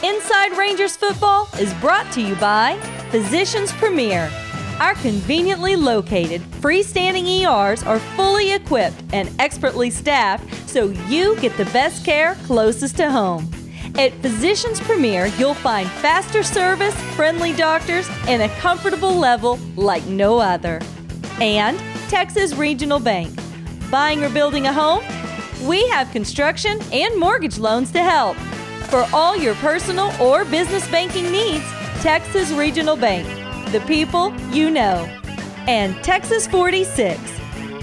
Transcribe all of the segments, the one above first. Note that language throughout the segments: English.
Inside Rangers Football is brought to you by Physicians Premier. Our conveniently located freestanding ERs are fully equipped and expertly staffed so you get the best care closest to home. At Physicians Premier, you'll find faster service, friendly doctors, and a comfortable level like no other. And Texas Regional Bank. Buying or building a home? We have construction and mortgage loans to help. For all your personal or business banking needs, Texas Regional Bank. The people you know. And Texas 46,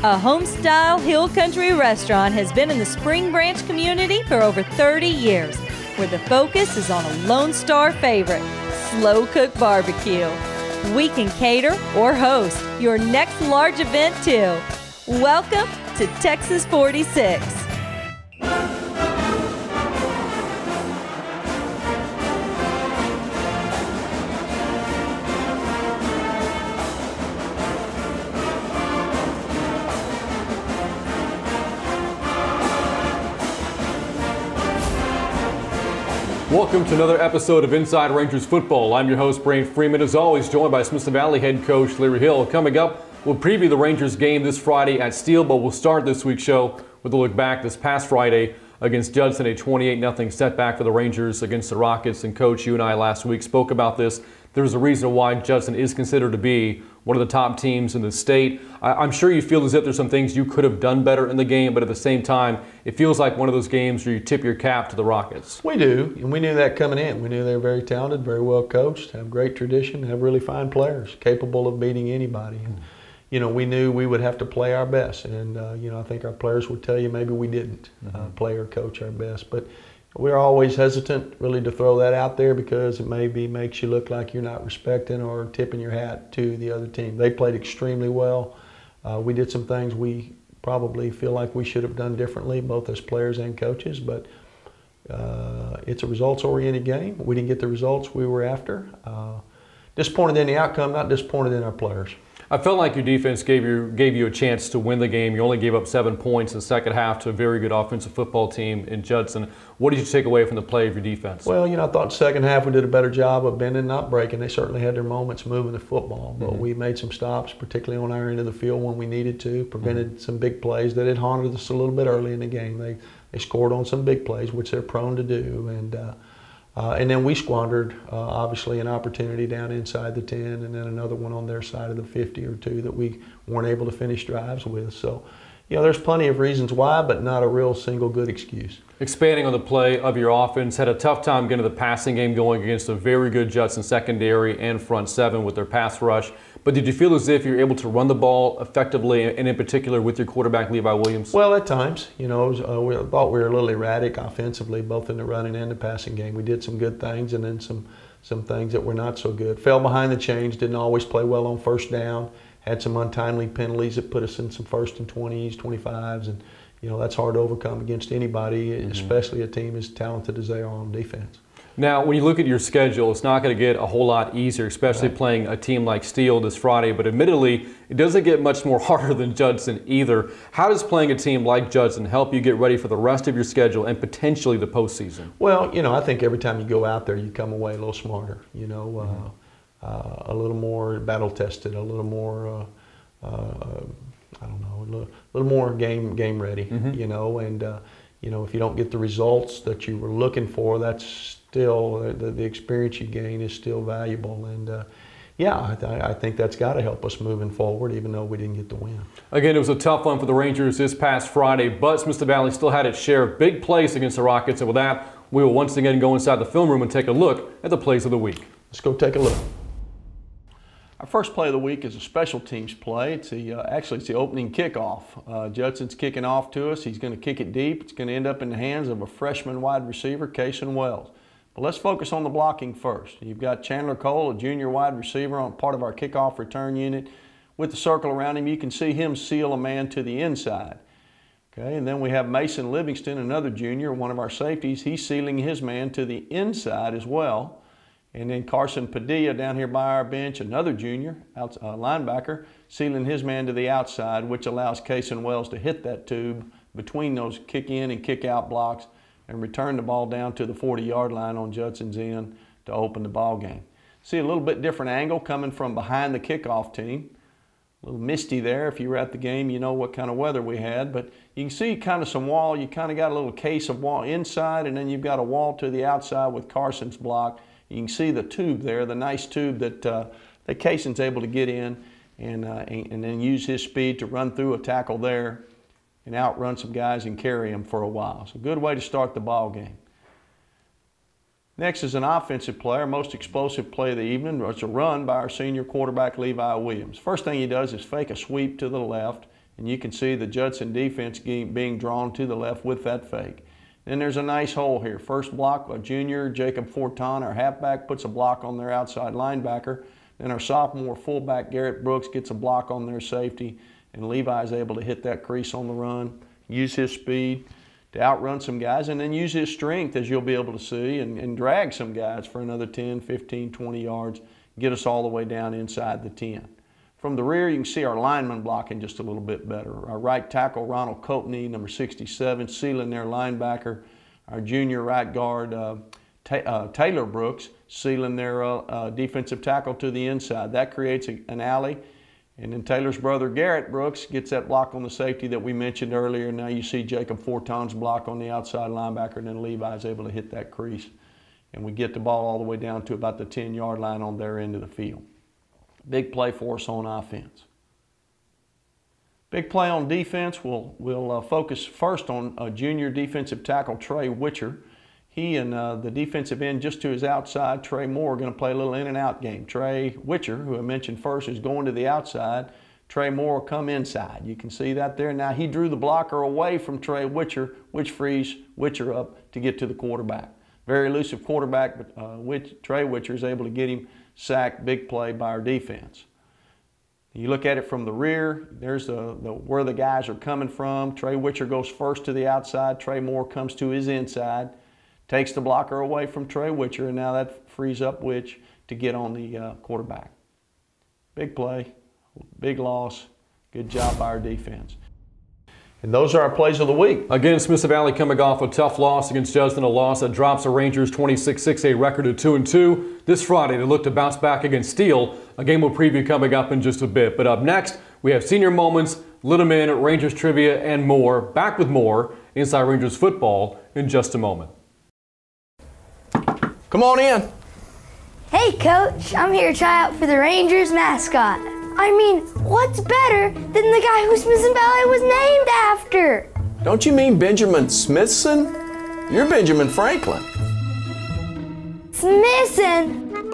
a home-style hill country restaurant, has been in the Spring Branch community for over 30 years, where the focus is on a Lone Star favorite, slow-cooked barbecue. We can cater or host your next large event too. Welcome to Texas 46. Welcome to another episode of Inside Rangers Football. I'm your host, Brant Freeman, as always, joined by Smithson Valley head coach Larry Hill. Coming up, we'll preview the Rangers game this Friday at Steel, but we'll start this week's show with a look back this past Friday against Judson, a 28-0 setback for the Rangers against the Rockets. And Coach, you and I last week spoke about this. There's a reason why Judson is considered to be one of the top teams in the state. I'm sure you feel as if there's some things you could have done better in the game, but at the same time, it feels like one of those games where you tip your cap to the Rockets. We do, and we knew that coming in. We knew they were very talented, very well coached, have great tradition, have really fine players, capable of beating anybody. And, we knew we would have to play our best, and, I think our players would tell you maybe we didn't play or coach our best. But we're always hesitant really to throw that out there because it maybe makes you look like you're not respecting or tipping your hat to the other team. They played extremely well. We did some things we probably feel like we should have done differently, both as players and coaches, but it's a results-oriented game. We didn't get the results we were after. Disappointed in the outcome, not disappointed in our players. I felt like your defense gave you a chance to win the game. You only gave up 7 points in the second half to a very good offensive football team in Judson. What did you take away from the play of your defense? Well, I thought second half we did a better job of bending, not breaking. They certainly had their moments moving the football, but we made some stops, particularly on our end of the field when we needed to, prevented some big plays that had haunted us a little bit early in the game. They scored on some big plays, which they're prone to do, and then we squandered, obviously, an opportunity down inside the 10 and then another one on their side of the 50 or two that we weren't able to finish drives with. So, there's plenty of reasons why, but not a real single good excuse. Expanding on the play of your offense, had a tough time getting the passing game going against a very good Judson secondary and front seven with their pass rush. But did you feel as if you're able to run the ball effectively, and in particular with your quarterback, Levi Williams? Well, at times. We thought we were a little erratic offensively, both in the running and the passing game. We did some good things and then some things that were not so good. Fell behind the chains, didn't always play well on first down, had some untimely penalties that put us in some first and 20s, 25s, and that's hard to overcome against anybody, especially a team as talented as they are on defense. Now, when you look at your schedule, it's not going to get a whole lot easier, especially playing a team like Steel this Friday. But admittedly, it doesn't get much more harder than Judson either. How does playing a team like Judson help you get ready for the rest of your schedule and potentially the postseason? Well, I think every time you go out there, you come away a little smarter. A little more battle tested, a little more, a little more game ready. And if you don't get the results that you were looking for, that's still the experience you gain is still valuable. And I think that's got to help us moving forward, even though we didn't get the win. Again, it was a tough one for the Rangers this past Friday, but Smithson Valley still had its share of big plays against the Rockets. And with that, we will once again go inside the film room and take a look at the plays of the week. Let's go take a look. Our first play of the week is a special teams play. It's the opening kickoff. Judson's kicking off to us. He's going to kick it deep. It's going to end up in the hands of a freshman wide receiver, Kason Wells. But let's focus on the blocking first. You've got Chandler Cole, a junior wide receiver, on part of our kickoff return unit. With the circle around him, you can see him seal a man to the inside. Okay, and then we have Mason Livingston, another junior, one of our safeties. He's sealing his man to the inside as well. And then Carson Padilla down here by our bench, another junior, linebacker, sealing his man to the outside, which allows Kason Wells to hit that tube between those kick-in and kick-out blocks and returned the ball down to the 40-yard line on Judson's end to open the ball game. See a little bit different angle coming from behind the kickoff team. A little misty there. If you were at the game, you know what kind of weather we had. But you can see kind of some wall. You kind of got a little case of wall inside, and then you've got a wall to the outside with Carson's block. You can see the tube there, the nice tube that Carson's able to get in and then use his speed to run through a tackle there and outrun some guys and carry them for a while. It's a good way to start the ball game. Next is an offensive player, most explosive play of the evening. It's a run by our senior quarterback, Levi Williams. First thing he does is fake a sweep to the left, and you can see the Judson defense being drawn to the left with that fake. Then there's a nice hole here. First block by junior Jacob Forton, our halfback, puts a block on their outside linebacker. Then our sophomore fullback, Garrett Brooks, gets a block on their safety, and Levi is able to hit that crease on the run, use his speed to outrun some guys, and then use his strength, as you'll be able to see, and drag some guys for another 10, 15, 20 yards, get us all the way down inside the 10. From the rear, you can see our linemen blocking just a little bit better. Our right tackle, Ronald Coatney, number 67, sealing their linebacker. Our junior right guard, Taylor Brooks, sealing their defensive tackle to the inside. That creates an alley. And then Taylor's brother, Garrett Brooks, gets that block on the safety that we mentioned earlier. Now you see Jacob Forton's block on the outside linebacker, and then Levi's able to hit that crease. And we get the ball all the way down to about the 10-yard line on their end of the field. Big play for us on offense. Big play on defense. We'll focus first on junior defensive tackle Trey Witcher. He and the defensive end just to his outside, Trey Moore, are going to play a little in and out game. Trey Witcher, who I mentioned first, is going to the outside. Trey Moore will come inside. You can see that there. Now he drew the blocker away from Trey Witcher, which frees Witcher up to get to the quarterback. Very elusive quarterback, but Trey Witcher is able to get him sacked. Big play by our defense. You look at it from the rear, there's where the guys are coming from. Trey Witcher goes first to the outside. Trey Moore comes to his inside, takes the blocker away from Trey Witcher, and now that frees up Witch to get on the quarterback. Big play, big loss, good job by our defense. And those are our plays of the week. Again, Smithson Valley coming off a tough loss against Justin, a loss that drops the Rangers' 26-6A record to 2-2. This Friday, they look to bounce back against Steele, a game we'll preview coming up in just a bit. But up next, we have senior moments, Little Men, Rangers trivia, and more. Back with more Inside Rangers football in just a moment. Come on in. Hey, Coach. I'm here to try out for the Rangers mascot. I mean, what's better than the guy who Smithson Valley was named after? Don't you mean Benjamin Smithson? You're Benjamin Franklin. Smithson?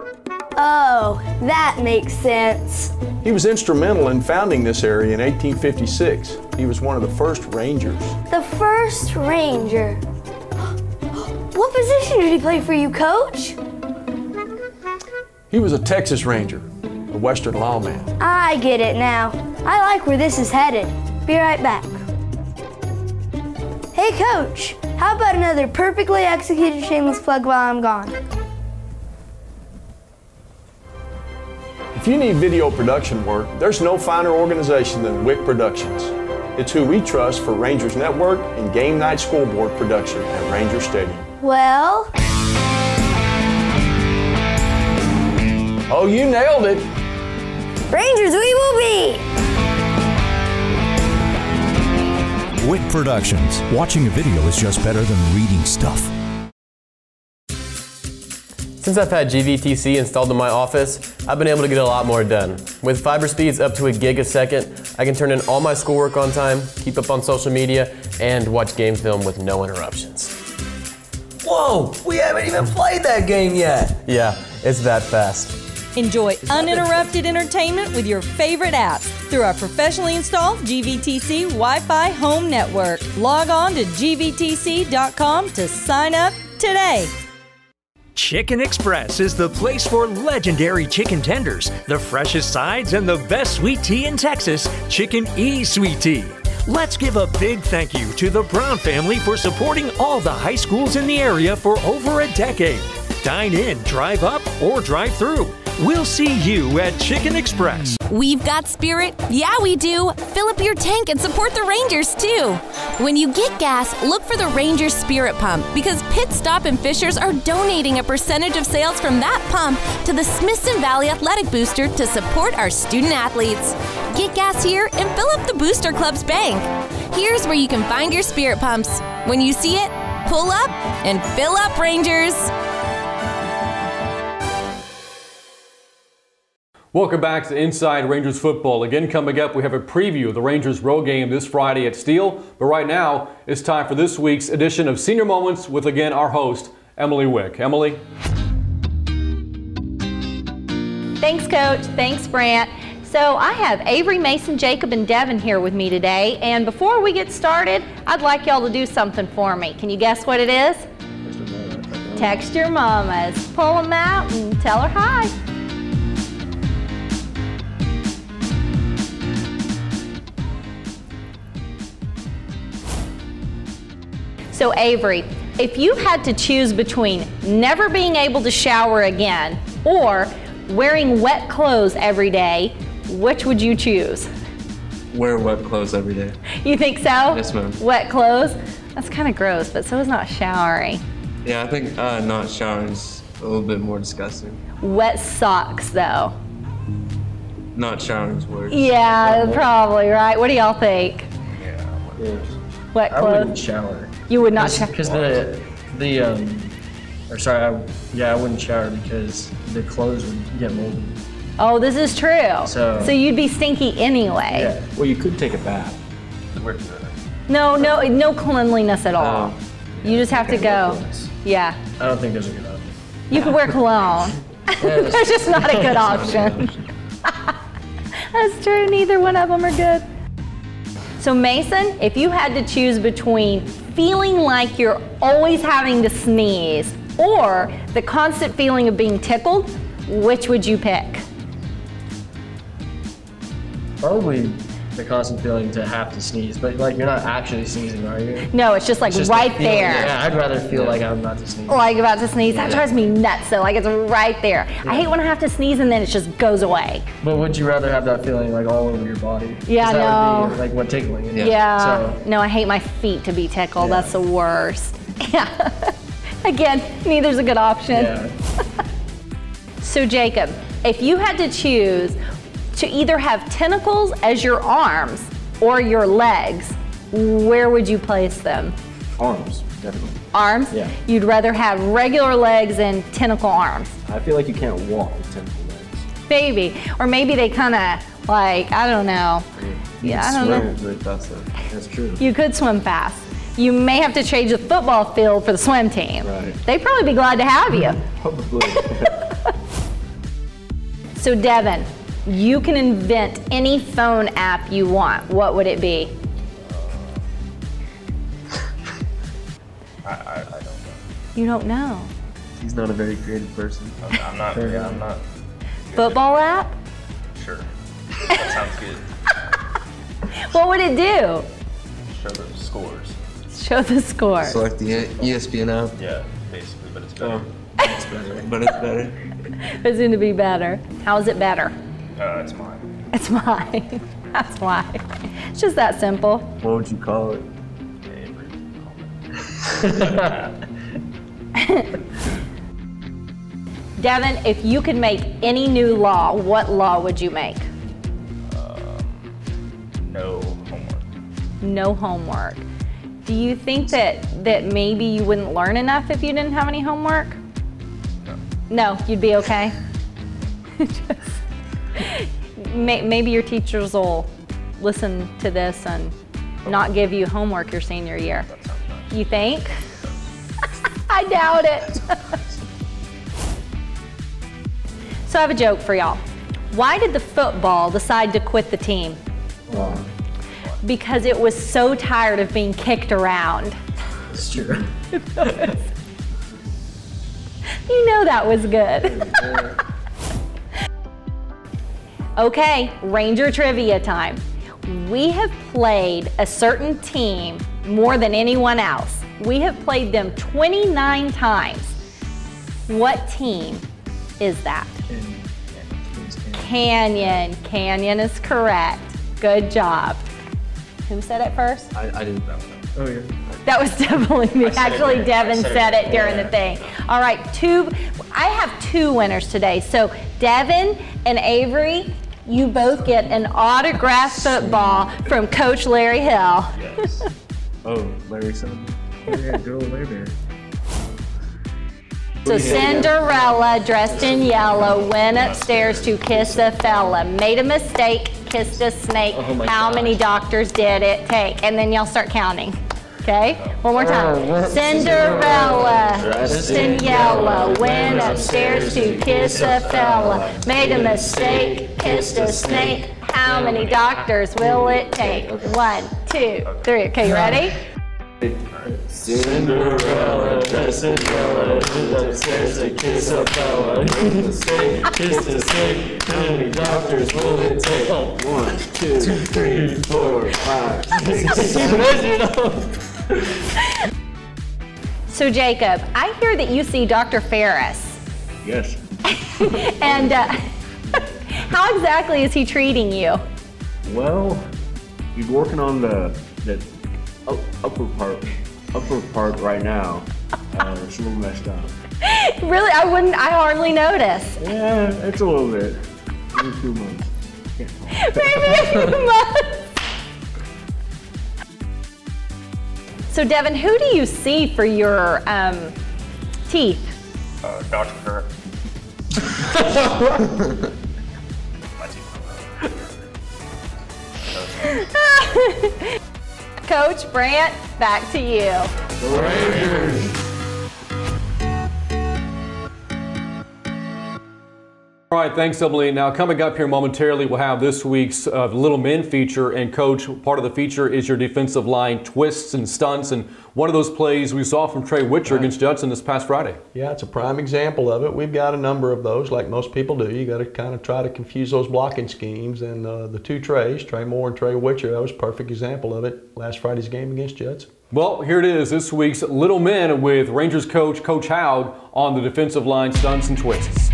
Oh, that makes sense. He was instrumental in founding this area in 1856. He was one of the first Rangers. The first Ranger. What position did he play for you, Coach? He was a Texas Ranger, a Western lawman. I get it now. I like where this is headed. Be right back. Hey, Coach. How about another perfectly executed shameless plug while I'm gone? If you need video production work, there's no finer organization than WIC Productions. It's who we trust for Rangers Network and game night scoreboard production at Ranger Stadium. Well... Oh, you nailed it. Rangers we will be! WIC Productions. Watching a video is just better than reading stuff. Since I've had GVTC installed in my office, I've been able to get a lot more done. With fiber speeds up to 1 gig a second, I can turn in all my schoolwork on time, keep up on social media, and watch game film with no interruptions. Whoa, we haven't even played that game yet. Yeah, it's that fast. Enjoy uninterrupted entertainment with your favorite apps through our professionally installed GVTC Wi-Fi home network. Log on to gvtc.com to sign up today. Chicken Express is the place for legendary chicken tenders, the freshest sides, and the best sweet tea in Texas, Chicken E Sweet Tea. Let's give a big thank you to the Brown family for supporting all the high schools in the area for over a decade. Dine in, drive up, or drive through. We'll see you at Chicken Express. We've got spirit. Yeah, we do. Fill up your tank and support the Rangers, too. When you get gas, look for the Rangers Spirit Pump because Pit Stop and Fishers are donating a percentage of sales from that pump to the Smithson Valley Athletic Booster to support our student athletes. Get gas here and fill up the Booster Club's bank. Here's where you can find your Spirit Pumps. When you see it, pull up and fill up, Rangers. Welcome back to Inside Rangers Football. Again, coming up, we have a preview of the Rangers road game this Friday at Steele. But right now, it's time for this week's edition of Senior Moments with, again, our host, Emily Wick. Emily? Thanks, Coach. Thanks, Brant. So I have Avery, Mason, Jacob, and Devin here with me today. And before we get started, I'd like y'all to do something for me. Can you guess what it is? Text your mamas. Pull them out and tell her hi. So Avery, if you had to choose between never being able to shower again or wearing wet clothes every day, which would you choose? Wear wet clothes every day. You think so? Yes, ma'am. Wet clothes? That's kind of gross, but so is not showering. Yeah, I think not showering is a little bit more disgusting. Wet socks, though. Not showering is worse. Yeah, probably, right? What do y'all think? Yeah. Wet clothes? I wouldn't shower. You would not shower? Because I wouldn't shower because the clothes would get moldy. Oh, this is true. So you'd be stinky anyway. Yeah. Well, you could take a bath. No cleanliness at all. You just have to go. Yeah. I don't think there's a good option. You could wear cologne. There's just not a good option. That's true. Neither one of them are good. So Mason, if you had to choose between feeling like you're always having to sneeze or the constant feeling of being tickled, which would you pick? Probably the constant feeling to have to sneeze, but like you're not actually sneezing, are you? No, it's just like right there. Yeah, I'd rather feel like I'm about to sneeze. Like about to sneeze. That drives me nuts though, like it's right there. Yeah. I hate when I have to sneeze and then it just goes away. But would you rather have that feeling like all over your body? Yeah, that would be like what tickling is. Yeah. So. No, I hate my feet to be tickled. Yeah. That's the worst. Yeah. Again, neither's a good option. Yeah. So Jacob, if you had to choose to either have tentacles as your arms or your legs, where would you place them? Arms, definitely. Arms? Yeah. You'd rather have regular legs and tentacle arms? I feel like you can't walk with tentacle legs. Maybe. Or maybe they kind of like, I don't know. Yeah, I don't know. Really fast, though. That's true. You could swim fast. You may have to change the football field for the swim team. Right. They'd probably be glad to have you. Probably. So Devin, you can invent any phone app you want. What would it be? I don't know. You don't know? He's not a very creative person. I'm not. Yeah, I'm not. Football app? Sure. That sounds good. What would it do? Show the scores. Show the scores. So like the ESPN app? Yeah, basically, but it's better. It's better. But it's better. It's going to be better. How is it better? It's mine. It's mine. That's why. It's just that simple. What would you call it? Devin, if you could make any new law, what law would you make? No homework. No homework. Do you think that maybe you wouldn't learn enough if you didn't have any homework? No. No, you'd be okay? Maybe your teachers will listen to this and not give you homework your senior year. That sounds nice. You think? I doubt it. So I have a joke for y'all. Why did the football decide to quit the team? Wow. Because it was so tired of being kicked around. It's true. You know that was good. Okay, Ranger trivia time. We have played a certain team more than anyone else. We have played them 29 times. What team is that? Canyon. Canyon is correct. Good job. Who said it first? I didn't. Oh, yeah. That was definitely me. Actually, Devin said it during the thing. All right, I have 2 winners today. So Devin and Avery, you both get an autographed football from Coach Larry Hill. Yes. Oh, Larry said. Yeah, good old Larry. So Cinderella, dressed in yellow, went upstairs to kiss a fella. Made a mistake, kissed a snake. How many doctors did it take? And then y'all start counting. Okay, one more time. Cinderella, dressed in yellow, went upstairs to kiss a fella. Made a mistake, kissed a snake. How many doctors will it take? 1, 2, 3. Okay, you ready? Cinderella, dressed in yellow, went upstairs to kiss a fella. Made a mistake, kissed a snake. How many doctors will it take? 1, 2, 3, 4, 5, 6, 7. So Jacob, I hear that you see Dr. Ferris. Yes. And how exactly is he treating you? Well, he's working on the upper part right now. It's a little messed up. Really? I hardly notice. Yeah, it's a little bit. Maybe a few months. Maybe a few months. So Devin, who do you see for your teeth? Dr. Kerr. Coach Brant, back to you. The Rangers. All right, thanks, Emily. Now, coming up here momentarily, we'll have this week's Little Men feature. And, Coach, part of the feature is your defensive line twists and stunts. And one of those plays we saw from Trey Witcher against Judson this past Friday. Yeah, it's a prime example of it. We've got a number of those, like most people do. You got to kind of try to confuse those blocking schemes. And the 2 Treys, Trey Moore and Trey Witcher, that was a perfect example of it last Friday's game against Judson. Well, here it is, this week's Little Men with Rangers coach, Coach Howd, on the defensive line stunts and twists.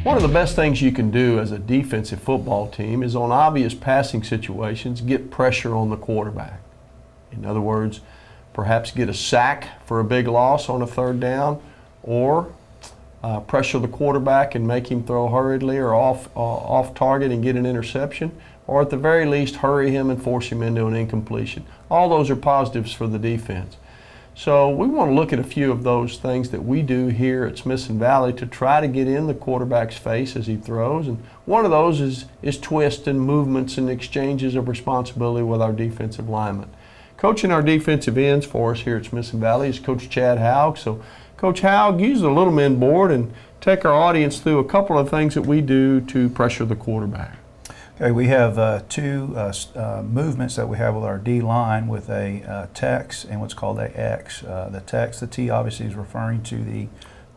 One of the best things you can do as a defensive football team is on obvious passing situations, get pressure on the quarterback. In other words, perhaps get a sack for a big loss on a 3rd down, or pressure the quarterback and make him throw hurriedly or off target and get an interception, or at the very least hurry him and force him into an incompletion. All those are positives for the defense. So we want to look at a few of those things that we do here at Smithson Valley to try to get in the quarterback's face as he throws. And one of those is twists and movements and exchanges of responsibility with our defensive linemen. Coaching our defensive ends for us here at Smithson Valley is Coach Chad Haug. So Coach Haug, use the Little Men board and take our audience through a couple of things that we do to pressure the quarterback. Okay, we have 2 movements that we have with our D line with a tex and what's called a X. The tex, the T obviously is referring to the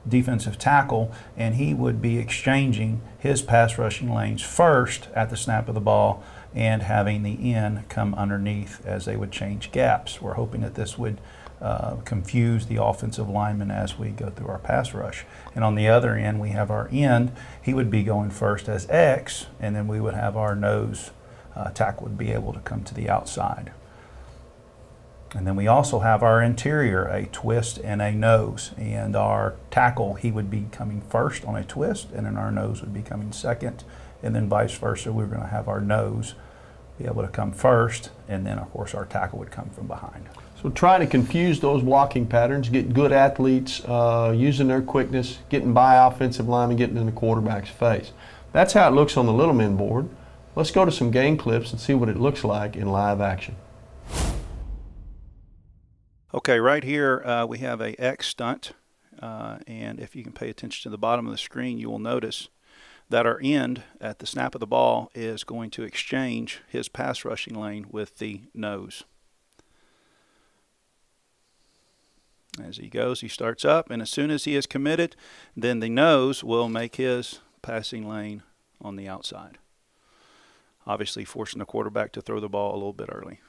defensive tackle, and he would be exchanging his pass rushing lanes first at the snap of the ball and having the end come underneath as they would change gaps. We're hoping that this would confuse the offensive lineman as we go through our pass rush. And on the other end, we have our end. He would be going first as X, and then we would have our nose tackle would be able to come to the outside. And then we also have our interior, a twist and a nose. And our tackle, he would be coming first on a twist, and then our nose would be coming second. And then vice versa, we're going to have our nose be able to come first, and then of course our tackle would come from behind. So trying to confuse those blocking patterns, get good athletes using their quickness, getting by offensive linemen, getting in the quarterback's face. That's how it looks on the Little Men board. Let's go to some game clips and see what it looks like in live action. Okay, right here we have a X stunt, and if you can pay attention to the bottom of the screen, you will notice that our end at the snap of the ball is going to exchange his pass rushing lane with the nose. As he goes, he starts up, and as soon as he is committed, then the nose will make his passing lane on the outside, obviously forcing the quarterback to throw the ball a little bit early.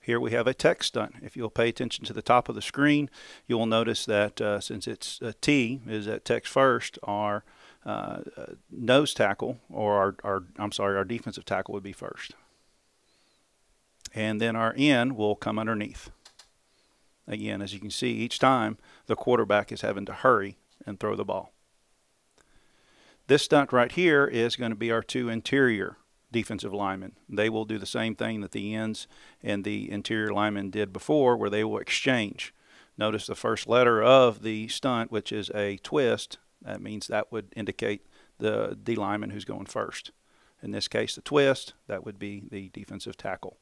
Here we have a tech stunt. If you'll pay attention to the top of the screen, you will notice that since it's T is at tech's first, our nose tackle, or our defensive tackle would be first. And then our N will come underneath. Again, as you can see, each time the quarterback is having to hurry and throw the ball. This stunt right here is going to be our 2 interior defensive linemen. They will do the same thing that the ends and the interior linemen did before, where they will exchange. Notice the first letter of the stunt, which is a twist. That means that would indicate the D lineman who's going first. In this case, the twist, that would be the defensive tackle.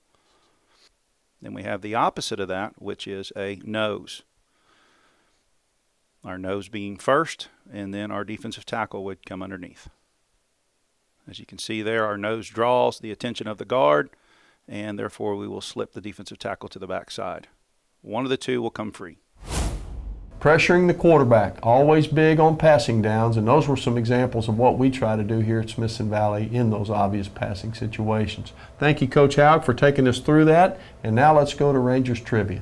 Then we have the opposite of that, which is a nose. Our nose being first, and then our defensive tackle would come underneath. As you can see there, our nose draws the attention of the guard, and therefore we will slip the defensive tackle to the backside. One of the two will come free. Pressuring the quarterback, always big on passing downs, and those were some examples of what we try to do here at Smithson Valley in those obvious passing situations. Thank you, Coach Houck, for taking us through that, and now let's go to Rangers Trivia.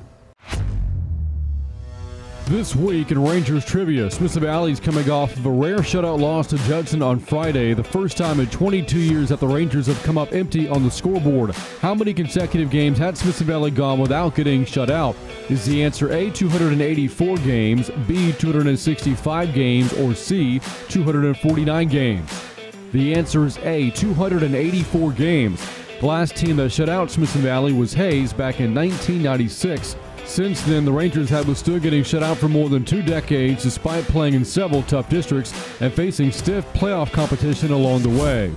This week in Rangers Trivia, Smithson Valley is coming off of a rare shutout loss to Judson on Friday, the first time in 22 years that the Rangers have come up empty on the scoreboard. How many consecutive games had Smithson Valley gone without getting shut out? Is the answer A, 284 games, B, 265 games, or C, 249 games? The answer is A, 284 games. The last team that shut out Smithson Valley was Hayes back in 1996. Since then, the Rangers have withstood getting shut out for more than 2 decades, despite playing in several tough districts and facing stiff playoff competition along the way.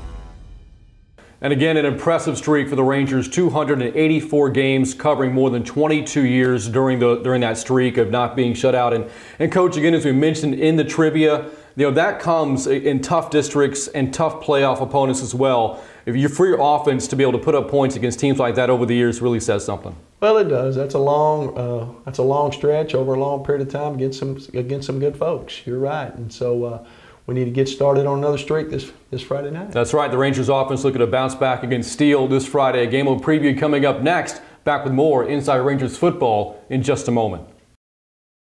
And again, an impressive streak for the Rangers, 284 games covering more than 22 years during that streak of not being shut out. And Coach, again, as we mentioned in the trivia, that comes in tough districts and tough playoff opponents as well. If you're for your offense to be able to put up points against teams like that over the years really says something. Well, it does. That's a long stretch over a long period of time against some good folks. You're right, and so we need to get started on another streak this Friday night. That's right. The Rangers offense looking to bounce back against Steele this Friday. A game of preview coming up next. Back with more Inside Rangers football in just a moment.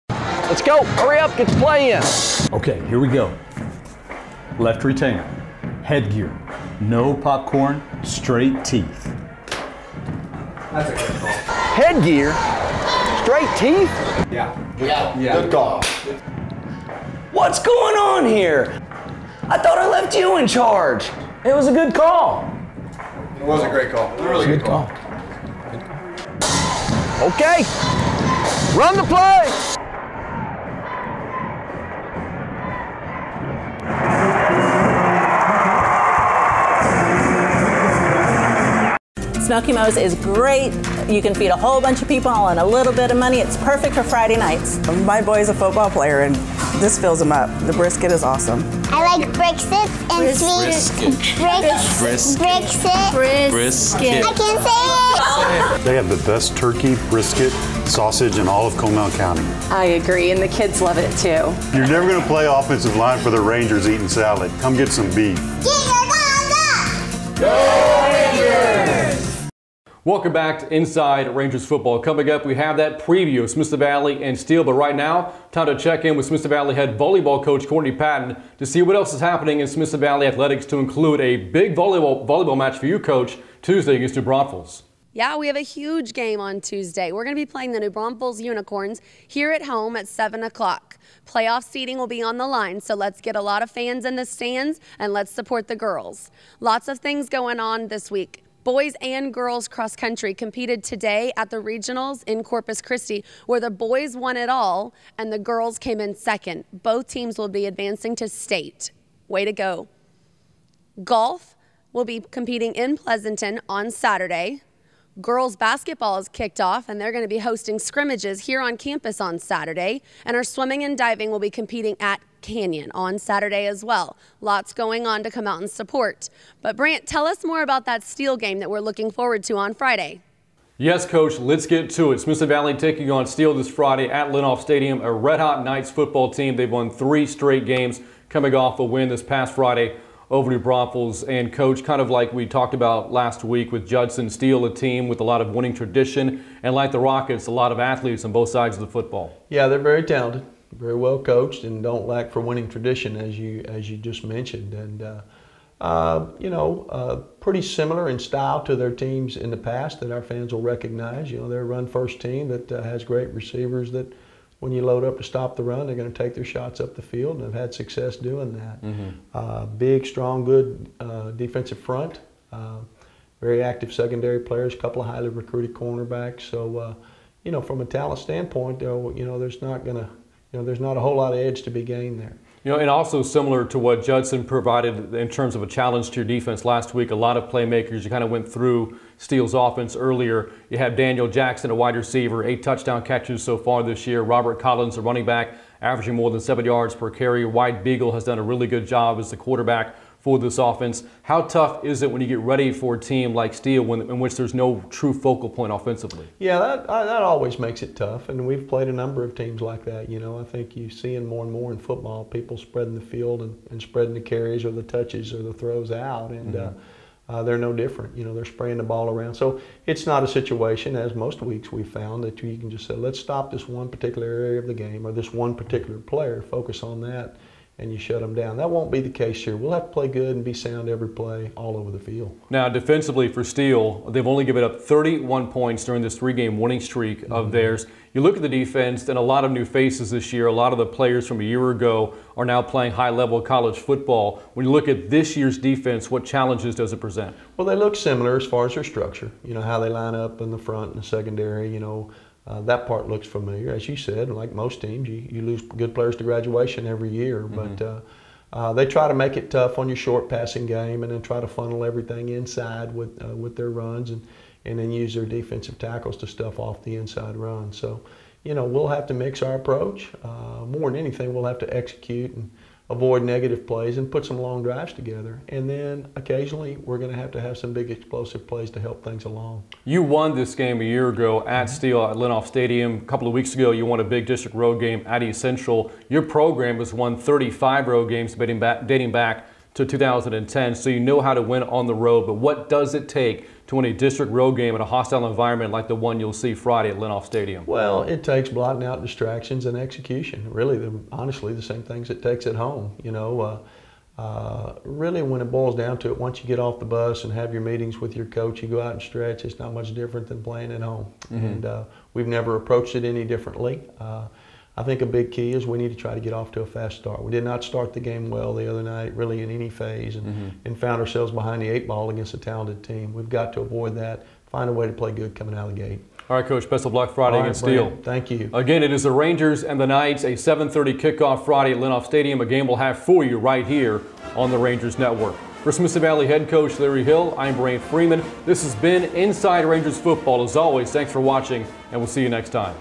Let's go. Hurry up. Get the play in. Okay, here we go. Left retainer. Headgear. No popcorn. Straight teeth. That's a good call. Headgear? Straight teeth? Yeah. Good call. What's going on here? I thought I left you in charge. It was a good call. It was a great call. It was a really good call. Okay. Run the play. Smoky Mo's is great. You can feed a whole bunch of people on a little bit of money. It's perfect for Friday nights. My boy's a football player and this fills him up. The brisket is awesome. I like briskets and sweet brisket. I can say it. They have the best turkey, brisket, sausage in all of Comal County. I agree, and the kids love it too. You're never going to play offensive line for the Rangers eating salad. Come get some beef. Get your guns up! Go Rangers! Welcome back to Inside Rangers Football. Coming up, we have that preview of Smithson Valley and Steele. But right now, time to check in with Smithson Valley head volleyball coach Courtney Patton to see what else is happening in Smithson Valley athletics, to include a big volleyball match for you, Coach, Tuesday against New Braunfels. Yeah, we have a huge game on Tuesday. We're going to be playing the New Braunfels Unicorns here at home at 7 o'clock. Playoff seating will be on the line, so let's get a lot of fans in the stands and let's support the girls. Lots of things going on this week. Boys and girls cross country competed today at the regionals in Corpus Christi, where the boys won it all and the girls came in second. Both teams will be advancing to state. Way to go. Golf will be competing in Pleasanton on Saturday. Girls basketball is kicked off and they're going to be hosting scrimmages here on campus on Saturday. And our swimming and diving will be competing at Canyon on Saturday as well. Lots going on to come out and support. But Brant, tell us more about that Steele game that we're looking forward to on Friday. Yes, Coach, let's get to it. Smithson Valley taking on Steele this Friday at Linoff Stadium, a red-hot Knights football team. They've won 3 straight games, coming off a win this past Friday over to Braunfels. And Coach, kind of like we talked about last week with Judson Steele, a team with a lot of winning tradition, and like the Rockets, a lot of athletes on both sides of the football. Yeah, they're very talented, very well coached, and don't lack for winning tradition, as you just mentioned. And pretty similar in style to their teams in the past that our fans will recognize. They're a run-first team that has great receivers that, when you load up to stop the run, they're going to take their shots up the field, and have had success doing that. Big, strong, good defensive front. Very active secondary players, a couple of highly recruited cornerbacks. So, from a talent standpoint, there's not a whole lot of edge to be gained there. And also similar to what Judson provided in terms of a challenge to your defense last week, a lot of playmakers. You kind of went through Steele's offense earlier. You have Daniel Jackson, a wide receiver, 8 touchdown catches so far this year. Robert Collins, a running back, averaging more than 7 yards per carry. White Beagle has done a really good job as the quarterback for this offense. How tough is it when you get ready for a team like Steele in which there's no true focal point offensively? Yeah, that always makes it tough, and we've played a number of teams like that. I think you see it more and more in football, people spreading the field and spreading the carries or the touches or the throws out, and they're no different. They're spraying the ball around. So it's not a situation, as most weeks we've found, that you can just say, let's stop this one particular area of the game or this one particular player, focus on that, and you shut them down. That won't be the case here. We'll have to play good and be sound every play all over the field. Now, defensively for Steele, they've only given up 31 points during this 3-game winning streak of theirs. You look at the defense, and a lot of new faces this year. A lot of the players from a year ago are now playing high-level college football. When you look at this year's defense, what challenges does it present? Well, they look similar as far as their structure. How they line up in the front and the secondary, that part looks familiar. As you said, like most teams, you lose good players to graduation every year, but they try to make it tough on your short passing game, and then try to funnel everything inside with their runs, and then use their defensive tackles to stuff off the inside run. So, we'll have to mix our approach. More than anything, we'll have to execute and avoid negative plays and put some long drives together. And then occasionally we're going to have some big explosive plays to help things along. You won this game a year ago at Steele at Lenoff Stadium. A couple of weeks ago you won a big district road game at East Central. Your program has won 35 road games dating back to 2010, so you know how to win on the road. But what does it take to win a district road game in a hostile environment like the one you'll see Friday at Lenoff Stadium? Well, it takes blotting out distractions and execution. Really, honestly, the same things it takes at home. Really, when it boils down to it, once you get off the bus and have your meetings with your coach, you go out and stretch. It's not much different than playing at home. And we've never approached it any differently. I think a big key is we need to try to get off to a fast start. We did not start the game well the other night, really in any phase, and found ourselves behind the 8 ball against a talented team. We've got to avoid that, find a way to play good coming out of the gate. All right, Coach, best of luck Friday against Steele. Brant, thank you. Again, it is the Rangers and the Knights, a 7:30 kickoff Friday at Lenoff Stadium, a game we'll have for you right here on the Rangers Network. For Smithson Valley head coach Larry Hill, I'm Brant Freeman. This has been Inside Rangers Football. As always, thanks for watching, and we'll see you next time.